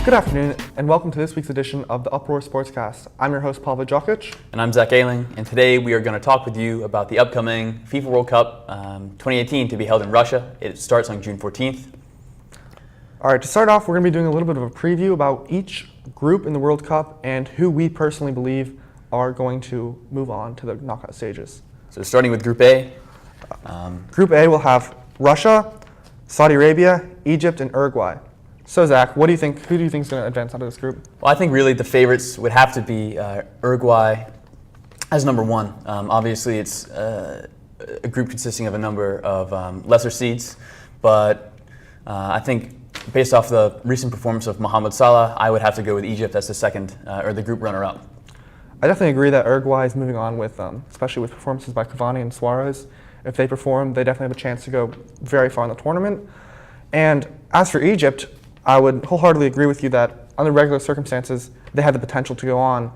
Good afternoon, and welcome to this week's edition of the Uproar Sportscast. I'm your host, Pavle, Djokic. And I'm Zach Ehling, and today we are going to talk with you about the upcoming FIFA World Cup 2018 to be held in Russia. It starts on June 14th. All right, to start off, we're going to be doing a little bit of a preview about each group in the World Cup and who we personally believe are going to move on to the knockout stages. So starting with Group A. Group A will have Russia, Saudi Arabia, Egypt, and Uruguay. So Zach, what do you think? Who do you think is going to advance out of this group? Well, I think really the favorites would have to be Uruguay as number one. Obviously, it's a group consisting of a number of lesser seeds, but I think based off the recent performance of Mohamed Salah, I would have to go with Egypt as the second or the group runner-up. I definitely agree that Uruguay is moving on with, especially with performances by Cavani and Suarez. If they perform, they definitely have a chance to go very far in the tournament. And as for Egypt, I would wholeheartedly agree with you that under regular circumstances, they had the potential to go on.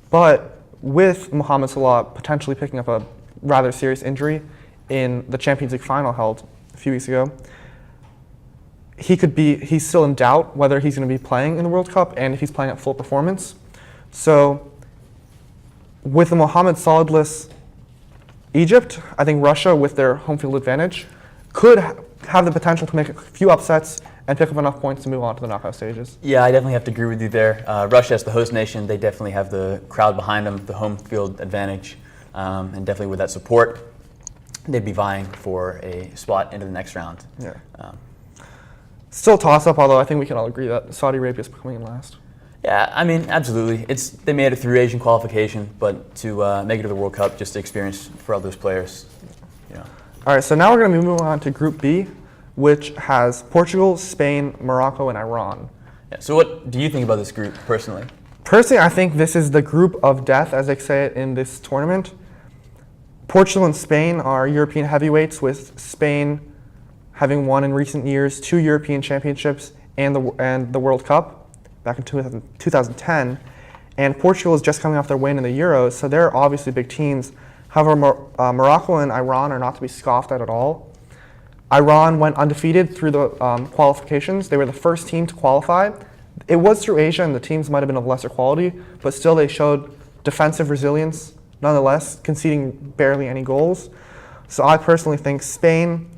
But with Mohamed Salah potentially picking up a rather serious injury in the Champions League final held a few weeks ago, he's still in doubt whether he's going to be playing in the World Cup and if he's playing at full performance. So with the Mohamed Salah-less Egypt, I think Russia, with their home field advantage, could have the potential to make a few upsets and pick up enough points to move on to the knockout stages. Yeah, I definitely have to agree with you there. Russia, as the host nation, they definitely have the crowd behind them, the home field advantage, and definitely with that support, they'd be vying for a spot into the next round. Yeah. Still toss-up, although I think we can all agree that Saudi Arabia is coming in last. Yeah, I mean, absolutely. They made it through Asian qualification, but to make it to the World Cup, just the experience for all those players. You know. All right, so now we're going to be moving on to Group B, which has Portugal, Spain, Morocco, and Iran. Yeah, so what do you think about this group personally? Personally, I think this is the group of death, as they say it in this tournament. Portugal and Spain are European heavyweights, with Spain having won in recent years 2 European championships and the World Cup back in 2010. And Portugal is just coming off their win in the Euros, so they're obviously big teams. However, Morocco and Iran are not to be scoffed at all. Iran went undefeated through the qualifications. They were the first team to qualify. It was through Asia, and the teams might have been of lesser quality, but still they showed defensive resilience, nonetheless, conceding barely any goals. So I personally think Spain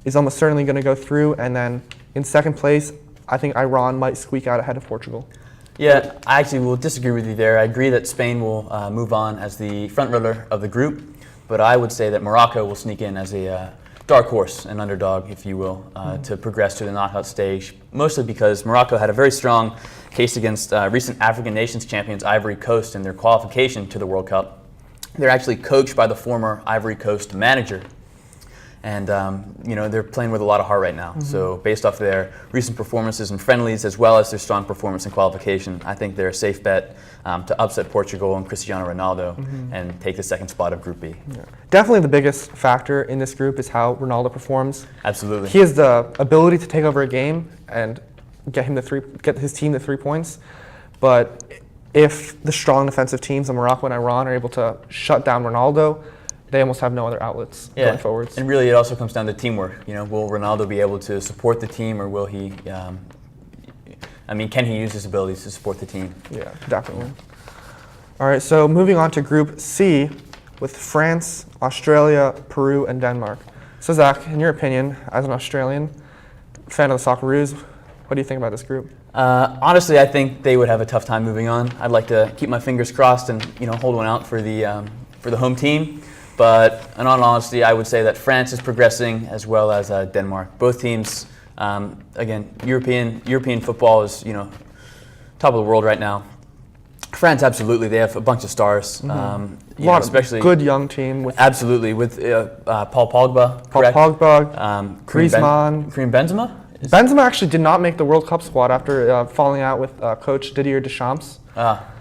is almost certainly going to go through, and then in second place, I think Iran might squeak out ahead of Portugal. Yeah, I actually will disagree with you there. I agree that Spain will move on as the front runner of the group, but I would say that Morocco will sneak in as a dark horse, an underdog, if you will, to progress to the knockout stage, mostly because Morocco had a very strong case against recent African nations champions Ivory Coast in their qualification to the World Cup. They're actually coached by the former Ivory Coast manager, and they're playing with a lot of heart right now. Mm-hmm. So based off their recent performances in friendlies as well as their strong performance in qualification, I think they're a safe bet to upset Portugal and Cristiano Ronaldo and take the second spot of Group B. Yeah. Definitely the biggest factor in this group is how Ronaldo performs. Absolutely. He has the ability to take over a game and get his team to 3 points. But if the strong defensive teams of Morocco and Iran are able to shut down Ronaldo, they almost have no other outlets going forwards. And really it also comes down to teamwork. Will Ronaldo be able to support the team, or will he, can he use his abilities to support the team? Yeah, definitely. All right, so moving on to Group C with France, Australia, Peru, and Denmark. So Zach, in your opinion, as an Australian fan of the Socceroos, what do you think about this group? Honestly, I think they would have a tough time moving on. I'd like to keep my fingers crossed and hold one out for the home team. But in all honesty, I would say that France is progressing as well as Denmark. Both teams, again, European football is top of the world right now. France, absolutely, they have a bunch of stars. Especially good young team with Paul Pogba, Griezmann, Karim Benzema. Benzema actually did not make the World Cup squad after falling out with coach Didier Deschamps.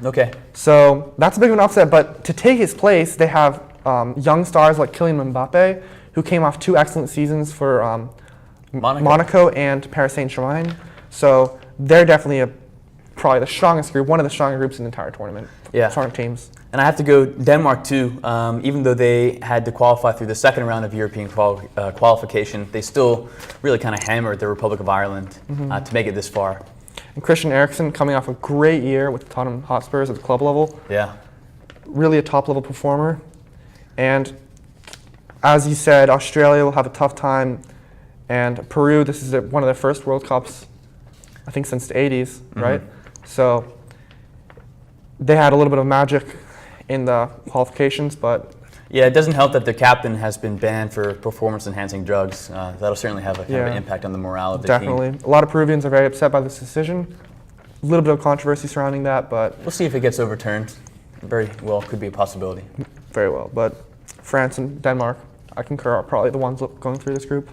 Okay. So that's a big of an upset. But to take his place, they have young stars like Kylian Mbappe, who came off 2 excellent seasons for Monaco and Paris Saint-Germain. So they're definitely probably the strongest group, one of the strongest groups in the entire tournament. Strong teams. And I have to go Denmark too. Even though they had to qualify through the second round of European qualification, they still really kind of hammered the Republic of Ireland to make it this far. And Christian Eriksen coming off a great year with Tottenham Hotspurs at the club level. Yeah. Really a top-level performer. And as you said, Australia will have a tough time. And Peru, this is one of their first World Cups, I think, since the 80s, right? So they had a little bit of magic in the qualifications, but... Yeah, it doesn't help that the captain has been banned for performance-enhancing drugs. That'll certainly have a kind of an impact on the morale of the team. Definitely. A lot of Peruvians are very upset by this decision. A little bit of controversy surrounding that, but... We'll see if it gets overturned. Very well, could be a possibility. Very well, but France and Denmark, I concur, are probably the ones going through this group.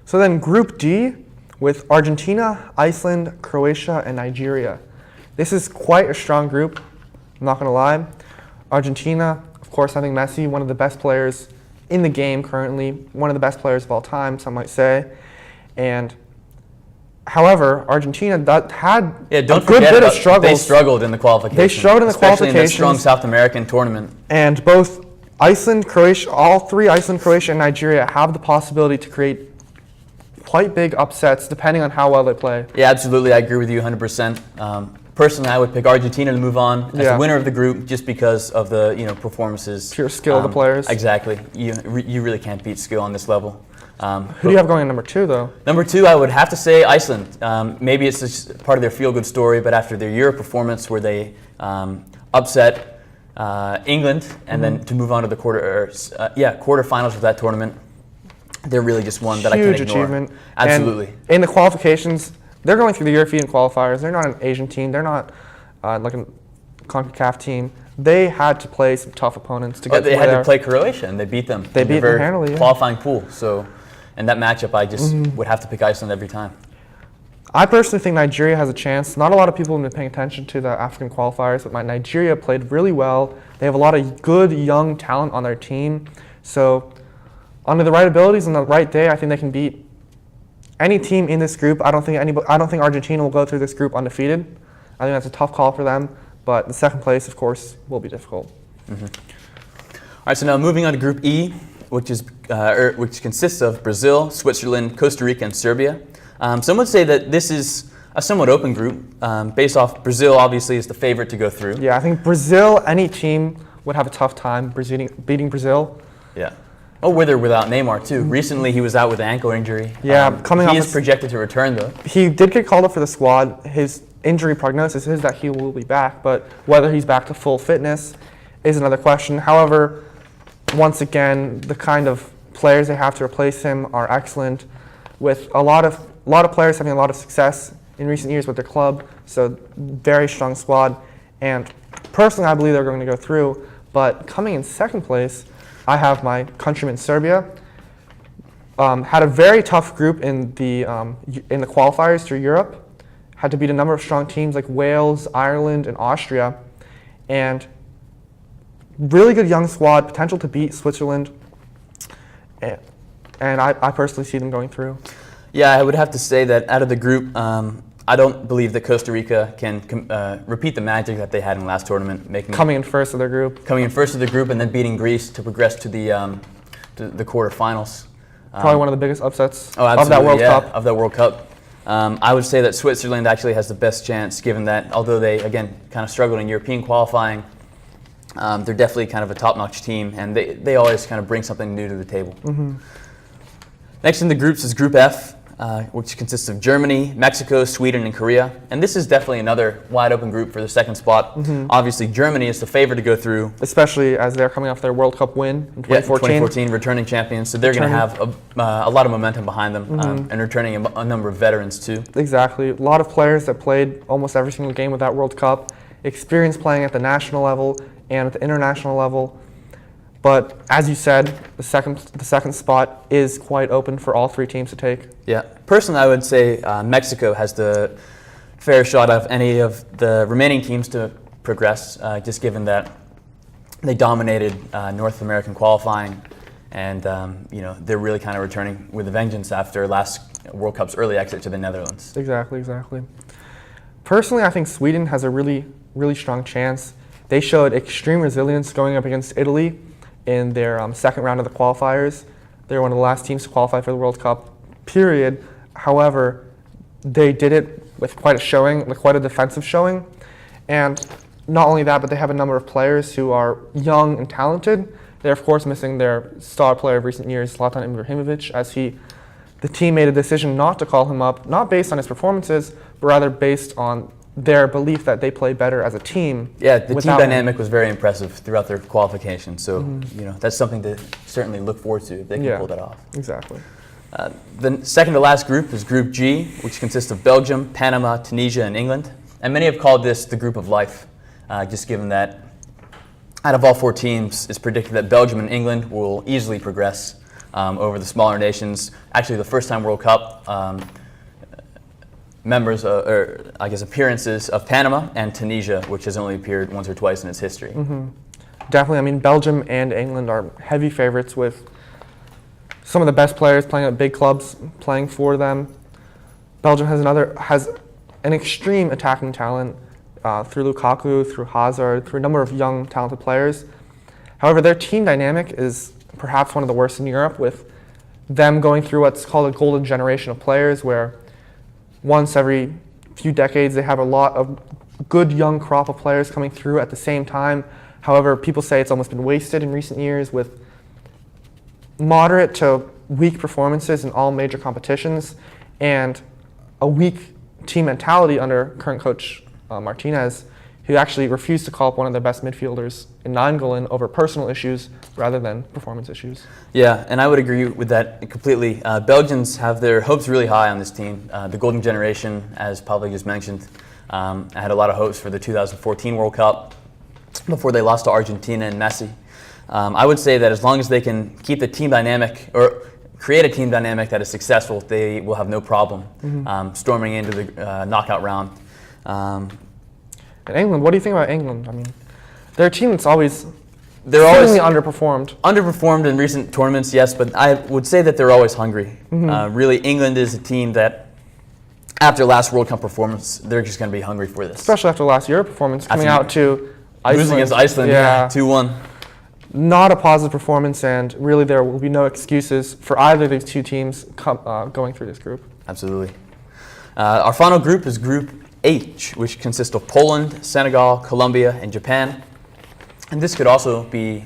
So then Group D with Argentina, Iceland, Croatia, and Nigeria. This is quite a strong group, I'm not going to lie. Argentina, of course, having Messi, one of the best players in the game currently, one of the best players of all time, some might say. And however, Argentina had a good bit of struggles. They struggled in the qualifications. They struggled in the qualifications. Especially in the strong South American tournament. And both Iceland, Croatia, all three, Iceland, Croatia, and Nigeria, have the possibility to create quite big upsets depending on how well they play. Yeah, absolutely. I agree with you 100%. Personally, I would pick Argentina to move on as the winner of the group just because of the performances. Pure skill of the players. Exactly. You really can't beat skill on this level. Who do you have going in number 2, though? Number 2, I would have to say Iceland. Maybe it's just part of their feel-good story, but after their Euro performance where they upset England and then to move on to the quarterfinals of that tournament, they're really just one that I can't ignore. Huge achievement. Absolutely. And in the qualifications, they're going through the European qualifiers. They're not an Asian team. They're not like a CONCACAF team. They had to play some tough opponents to get They had to play Croatia, and they beat them. They beat them handily, yeah. Qualifying pool. So, in that matchup, I just would have to pick Iceland every time. I personally think Nigeria has a chance. Not a lot of people have been paying attention to the African qualifiers, but Nigeria played really well. They have a lot of good young talent on their team. So, under the right abilities and the right day, I think they can beat any team in this group. I don't think Argentina will go through this group undefeated. I think that's a tough call for them, but the second place, of course, will be difficult. All right, so now moving on to Group E, which consists of Brazil, Switzerland, Costa Rica, and Serbia. Some would say that this is a somewhat open group, based off Brazil obviously is the favorite to go through. Yeah, I think Brazil, any team would have a tough time beating Brazil. Yeah. Oh, with or without Neymar too. Recently, he was out with an ankle injury. Yeah, he is projected to return though. He did get called up for the squad. His injury prognosis is that he will be back, but whether he's back to full fitness is another question. However, once again, the kind of players they have to replace him are excellent, with a lot of players having a lot of success in recent years with their club. So very strong squad, and personally, I believe they're going to go through. But coming in second place, I have my countryman Serbia. Had a very tough group in the qualifiers through Europe. Had to beat a number of strong teams like Wales, Ireland, and Austria, and really good young squad, potential to beat Switzerland. And I personally see them going through. Yeah, I would have to say that out of the group, I don't believe that Costa Rica can repeat the magic that they had in the last tournament, coming in first of their group. Coming in first of the group and then beating Greece to progress to the quarterfinals. Probably one of the biggest upsets of that World Cup. Of that World Cup. I would say that Switzerland actually has the best chance, given that although they, again, kind of struggled in European qualifying, they're definitely kind of a top-notch team, and they always kind of bring something new to the table. Next in the groups is Group F, which consists of Germany, Mexico, Sweden, and Korea. And this is definitely another wide-open group for the second spot. Obviously, Germany is the favorite to go through. Especially as they're coming off their World Cup win in 2014. Yeah, 2014, returning champions. So they're going to have a lot of momentum behind them, and returning a number of veterans, too. Exactly. A lot of players that played almost every single game with that World Cup, experience playing at the national level and at the international level. But as you said, the second spot is quite open for all three teams to take. Yeah. Personally, I would say Mexico has the fair shot of any of the remaining teams to progress, just given that they dominated North American qualifying, and they're really kind of returning with a vengeance after last World Cup's early exit to the Netherlands. Exactly. Personally, I think Sweden has a really, really strong chance. They showed extreme resilience going up against Italy in their second round of the qualifiers. They were one of the last teams to qualify for the World Cup, period. However, they did it with quite a showing, with quite a defensive showing. And not only that, but they have a number of players who are young and talented. They're, of course, missing their star player of recent years, Zlatan Ibrahimovic, as the team made a decision not to call him up, not based on his performances, but rather based on their belief that they play better as a team. Yeah, the team without dynamic was very impressive throughout their qualification. So, that's something to certainly look forward to if they can pull that off. Exactly. The second to last group is Group G, which consists of Belgium, Panama, Tunisia, and England. And many have called this the group of life, just given that out of all 4 teams, it's predicted that Belgium and England will easily progress over the smaller nations. Actually, the first-time World Cup appearances of Panama and Tunisia, which has only appeared once or twice in its history. Definitely. I mean, Belgium and England are heavy favorites with some of the best players playing at big clubs playing for them. Belgium has an extreme attacking talent through Lukaku, through Hazard, through a number of young, talented players. However, their team dynamic is perhaps one of the worst in Europe, with them going through what's called a golden generation of players, where once every few decades they have a lot of good young crop of players coming through at the same time. However, people say it's almost been wasted in recent years with moderate to weak performances in all major competitions and a weak team mentality under current coach Martinez, who actually refused to call up one of their best midfielders in Nainggolan over personal issues rather than performance issues. Yeah, and I would agree with that completely. Belgians have their hopes really high on this team. The golden generation, as Pavle just mentioned, had a lot of hopes for the 2014 World Cup before they lost to Argentina and Messi. I would say that as long as they can keep the team dynamic or create a team dynamic that is successful, they will have no problem storming into the knockout round. And England, what do you think about England? I mean, they're a team that's always underperformed. Underperformed in recent tournaments, yes, but I would say that they're always hungry. Really, England is a team that, after last World Cup performance, they're just going to be hungry for this. Especially after last Euro performance, coming out to Iceland. Losing against Iceland, 2-1. Not a positive performance, and really there will be no excuses for either of these two teams going through this group. Absolutely. Our final group is Group H, which consists of Poland, Senegal, Colombia, and Japan. And this could also be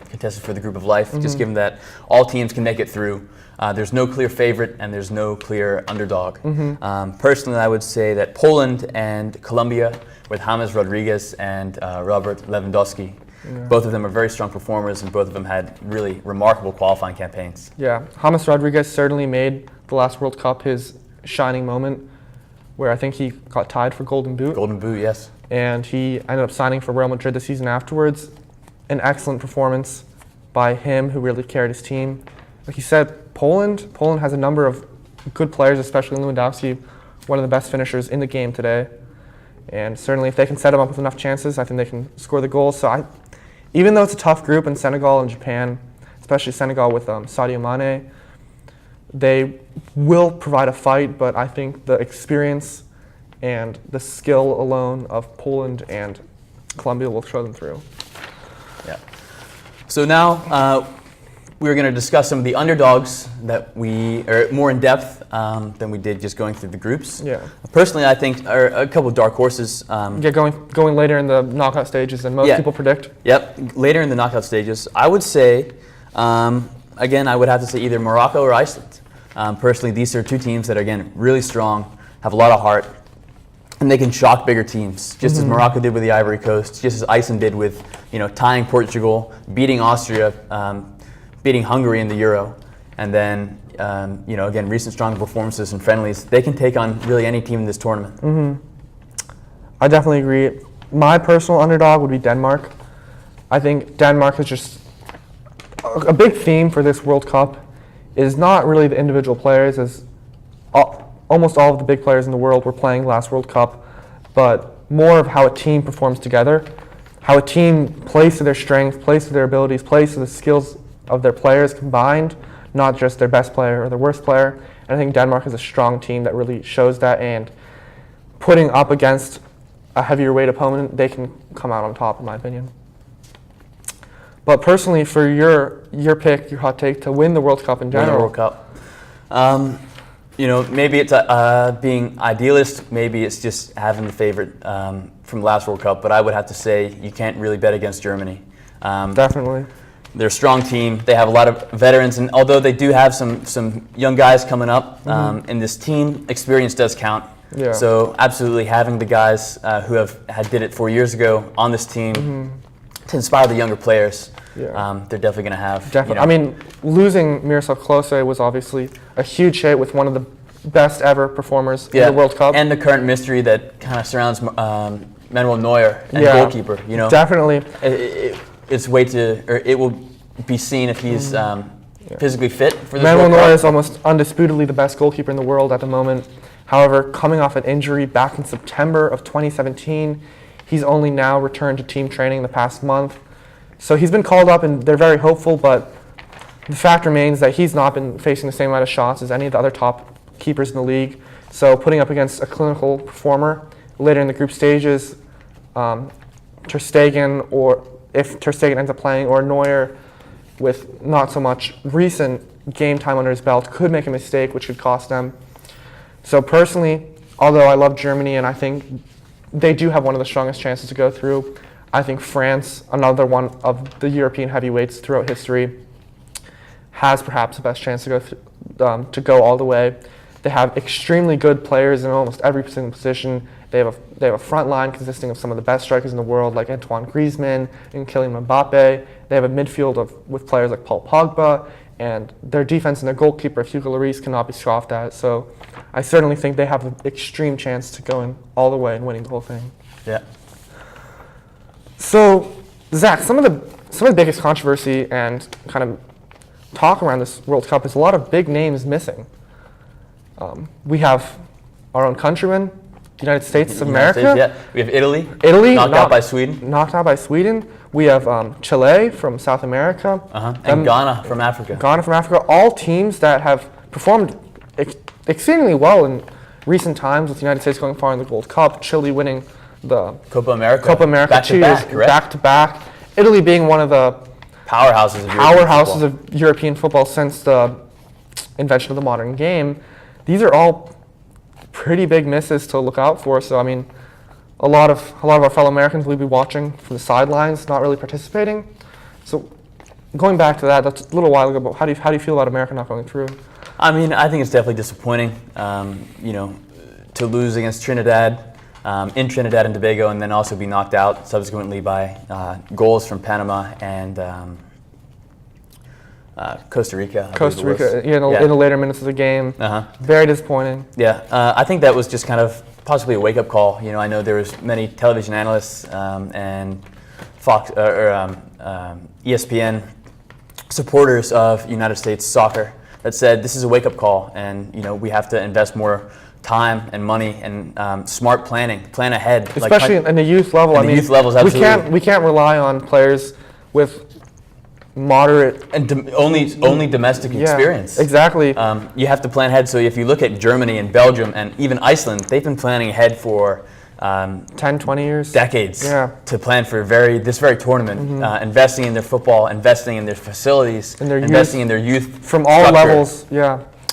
contested for the group of life, just given that all teams can make it through. There's no clear favorite and there's no clear underdog. Personally, I would say that Poland and Colombia, with James Rodriguez and Robert Lewandowski, both of them are very strong performers, and both of them had really remarkable qualifying campaigns. Yeah, James Rodriguez certainly made the last World Cup his shining moment, where I think he got tied for Golden Boot. Golden Boot, yes. And he ended up signing for Real Madrid the season afterwards. An excellent performance by him, who really carried his team. Like you said, Poland has a number of good players, especially Lewandowski, one of the best finishers in the game today. And certainly if they can set him up with enough chances, I think they can score the goals. So even though it's a tough group in Senegal and Japan, especially Senegal with Sadio Mane, they will provide a fight, but I think the experience and the skill alone of Poland and Colombia will show them through. Yeah. So now we're going to discuss some of the underdogs that we are more in depth than we did just going through the groups. Yeah. Personally, I think are a couple of dark horses. Going later in the knockout stages than most people predict. Yep, later in the knockout stages. I would say, again, I would have to say either Morocco or Iceland. Personally, these are two teams that are, again, really strong, have a lot of heart, and they can shock bigger teams, just as Morocco did with the Ivory Coast, just as Iceland did with, tying Portugal, beating Austria, beating Hungary in the Euro, and then, again, recent strong performances in friendlies. They can take on really any team in this tournament. I definitely agree. My personal underdog would be Denmark. I think Denmark is just a big theme for this World Cup. Is not really the individual players, as almost all of the big players in the world were playing last World Cup, but more of how a team performs together, how a team plays to their strengths, plays to their abilities, plays to the skills of their players combined, not just their best player or their worst player. And I think Denmark is a strong team that really shows that, and putting up against a heavier weight opponent, they can come out on top, in my opinion. But personally, for your pick, your hot take to win the World Cup in general. Win the World Cup. maybe it's being idealist. Maybe it's just having the favorite from last World Cup. But I would have to say you can't really bet against Germany. Definitely. They're a strong team. They have a lot of veterans, and although they do have some young guys coming up in this team, experience does count. Yeah. So absolutely having the guys who did it 4 years ago on this team to inspire the younger players. Yeah. They're definitely going to have. Definitely. I mean, losing Miroslav Klose was obviously a huge hit with one of the best ever performers in the World Cup. And the current mystery that kind of surrounds Manuel Neuer and goalkeeper. Definitely. It will be seen if he's physically fit for this Manuel World Cup. Neuer is almost undisputedly the best goalkeeper in the world at the moment. However, coming off an injury back in September of 2017, he's only now returned to team training the past month. So he's been called up, and they're very hopeful, but the fact remains that he's not been facing the same amount of shots as any of the other top keepers in the league. So putting up against a clinical performer later in the group stages, Ter Stegen, or if Ter Stegen ends up playing, or Neuer with not so much recent game time under his belt, could make a mistake, which could cost them. So personally, although I love Germany and I think they do have one of the strongest chances to go through, I think France, another one of the European heavyweights throughout history, has perhaps the best chance to go all the way. They have extremely good players in almost every single position. They have a front line consisting of some of the best strikers in the world, like Antoine Griezmann and Kylian Mbappe. They have a midfield with players like Paul Pogba, and their defense and their goalkeeper, Hugo Lloris, cannot be scoffed at. So I certainly think they have an extreme chance to going all the way and winning the whole thing. Yeah. So, Zach, some of the biggest controversy and kind of talk around this World Cup is a lot of big names missing. We have our own countrymen, the United States of America. We have Italy. Knocked out by Sweden. We have Chile from South America. And Ghana from Africa. All teams that have performed exceedingly well in recent times, with the United States going far in the World Cup, Chile winning the Copa America back to back. Italy being one of the powerhouses of European football since the invention of the modern game. These are all pretty big misses to look out for. So I mean, a lot of our fellow Americans will be watching from the sidelines, not really participating. So going back to that's a little while ago. But how do you feel about America not going through? I mean, I think it's definitely disappointing. To lose against Trinidad. In Trinidad and Tobago, and then also be knocked out subsequently by goals from Panama and Costa Rica. In the later minutes of the game. Very disappointing. Yeah, I think that was just kind of possibly a wake-up call. I know there was many television analysts and Fox ESPN supporters of United States soccer that said this is a wake-up call, and we have to invest more time and money and smart plan ahead, especially in the youth level. Youth levels, absolutely. We can't rely on players with moderate and only domestic experience. Exactly. You have to plan ahead. So if you look at Germany and Belgium and even Iceland, they've been planning ahead for 10, 20 years, decades, to plan for this very tournament, investing in their football, investing in their facilities, investing in their youth from all levels.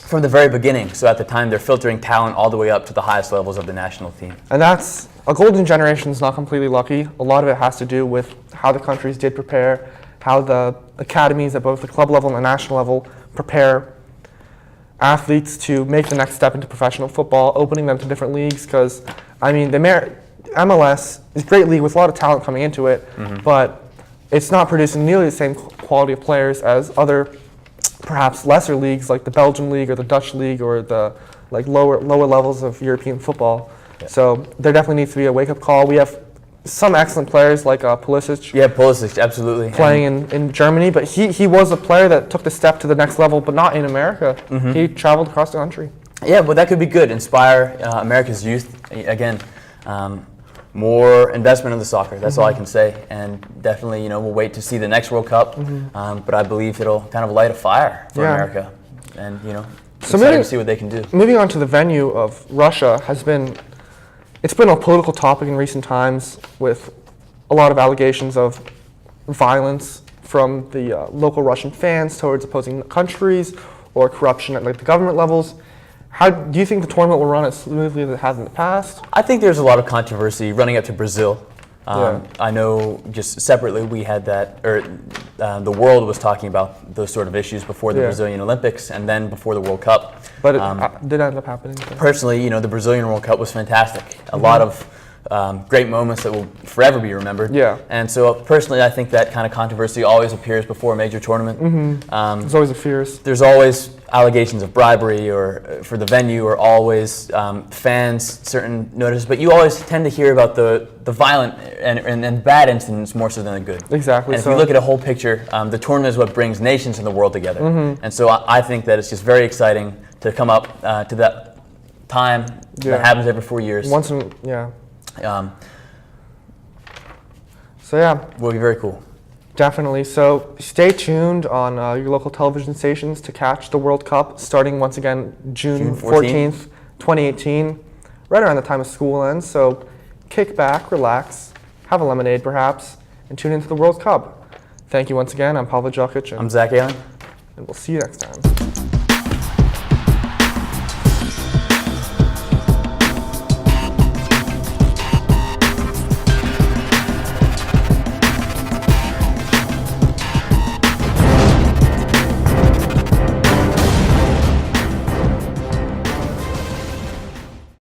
From the very beginning. So at the time, they're filtering talent all the way up to the highest levels of the national team. And that's a golden generation is not completely lucky. A lot of it has to do with how the countries did prepare, how the academies at both the club level and the national level prepare athletes to make the next step into professional football, opening them to different leagues. Because, I mean, MLS is a great league with a lot of talent coming into it, but it's not producing nearly the same quality of players as other perhaps lesser leagues like the Belgian league or the Dutch league or the lower levels of European football. So there definitely needs to be a wake-up call. We have some excellent players like Pulisic. Pulisic, absolutely. Playing in Germany, but he was a player that took the step to the next level, but not in America. He traveled across the country. Yeah, but that could be good. Inspire America's youth. Again, more investment in the soccer. That's all I can say. And definitely, we'll wait to see the next World Cup. But I believe it'll kind of light a fire for America. And, excited to see what they can do. Moving on to the venue of Russia it's been a political topic in recent times with a lot of allegations of violence from the local Russian fans towards opposing countries or corruption at the government levels. How do you think the tournament will run as smoothly as it has in the past? I think there's a lot of controversy running up to Brazil. Yeah. I know just separately we had that, or the world was talking about those sort of issues before the Yeah. Brazilian Olympics and then before the World Cup. But it did end up happening. So. Personally, the Brazilian World Cup was fantastic. A lot of great moments that will forever be remembered. Yeah. And so personally, I think that kind of controversy always appears before a major tournament. There's always a fears. There's always allegations of bribery or for the venue, or always fans certain notices, but you always tend to hear about the violent and bad incidents more so than the good. Exactly. And if you look at a whole picture, the tournament is what brings nations in the world together. And so I think that it's just very exciting to come up to that time that happens every 4 years. Once in, yeah. So Will be very cool. definitely. So stay tuned on your local television stations to catch the World Cup starting once again June 14th, 2018, right around the time of school ends. So kick back, relax, have a lemonade perhaps, and tune into the World Cup. Thank you once again. I'm Pavle Djokic, I'm Zach Ehling. and we'll see you next time.